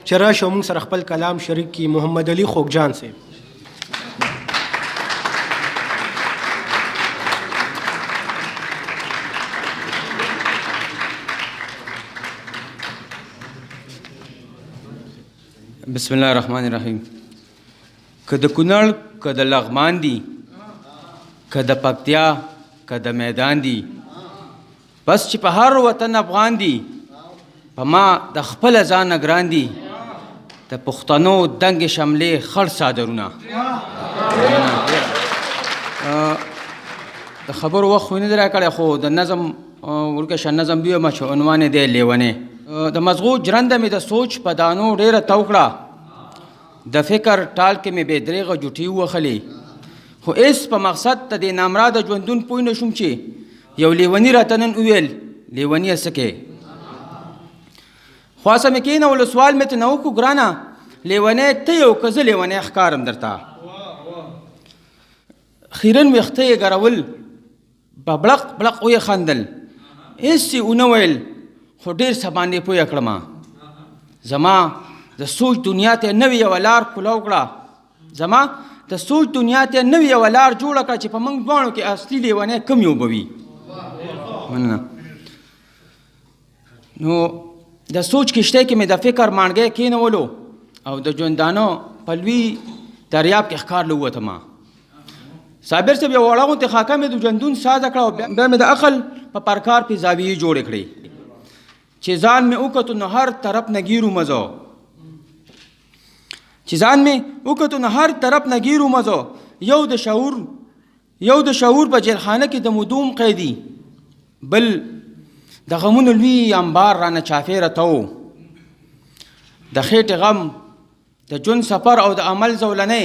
چې راشه موږ سره خپل کلام شریک کړي محمد علي خوږجان صاحب. بسم الله الرحمن الرحیم. که د کونړ که د لغمان دي که د پکتیا که د میدان دي بس چې په هر وطن افغان دي په ما د خپل ځان ګران دي د پښتنو دنګ شملې خړ صادرونه. د خبرو وخت خو نه دی راکړی خو د نظم ورکشه نظم بیومه چې عنوان یې دی لیونې. د مزغو جرنده مې د سوچ په دانو ډېره تو کړه د فکر ټال کې مې بې درېغه جوټې ووخلې خو هېڅ په مقصد د دې نامراده ژوندون پوه نه شوم چې یو لیوني راته نن وویل لیوني یې څه کې. خواصه مې کېنولو سوال مې ته نه وکړو ګرانه لیونی ته یې او که زه لیونی ښکارم درته. خیرن ویښته یې ګرول په بړق بړق ویې خندل هېڅ یې ونه ویل خو ډېر څه باندې پوه کړم. زما د سوچ دنیا ته نوې یوه لار کولاو کړه زما د سوچ دنیا ته نوې یوه لار جوړه کړه چې په موږ دواړو کې اصلي لیونی کم یو به وي. مننه. نو د سوچ کښتۍ کې مې د فکر ماڼګی کېنولو او د ژوندانه په لوی دریاب کې ښکار له ووتم. صابر صاحب یو وړه غوندې خاکه مې د ژوندون سازه کړه او بیا مې د عقل په پرکار پې زاویې جوړې کړې چې ځان مې وکتو نو هر طرف نه ګیرو مزو هر طرف نه ګیرو مزو یو د شعور په جیلخانه کې د مدوم قیدي بل د غمونو لوی انبار رانه چاپېره ته و د خېټې غم د ژوند سفر او د عمل زولنې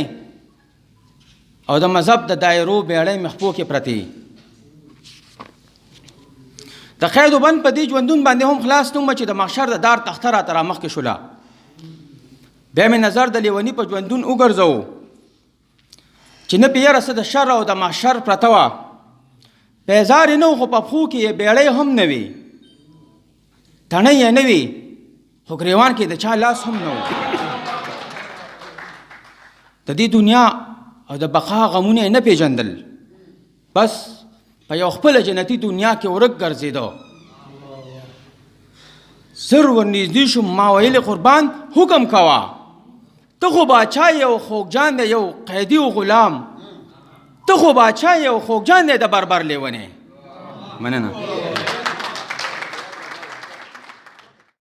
او د مذهب د دایرو بیړۍ مخپو کې پرتې د قید و بند په دې ژوندون باندې هم خلاص نه وم چې د محشر د دار تخته راته رامخکې شوله. بیا مې نظر د لیوني په ژوندون وګرځو چې نه پې یره څه د شر او د محشر پرته وه پیزار یې نه و خو په پښو کې یې بیړۍ هم نه وي تڼۍ یې نه وي خو ګریوان کې د چا لاس هم نه و. د دې دنیا او د بقا غمونه یې نه پېژندل بس په یو خپله جنتي دنیا کې ورک ګرځېده. زر ورنږدې شوم ما ویلې قربان حکم کوه ته خو باچا یې او خوږجان دی یو قیدي و غلام ته خو باچا یې او خوږجان دی د بربر لیونی. مننه.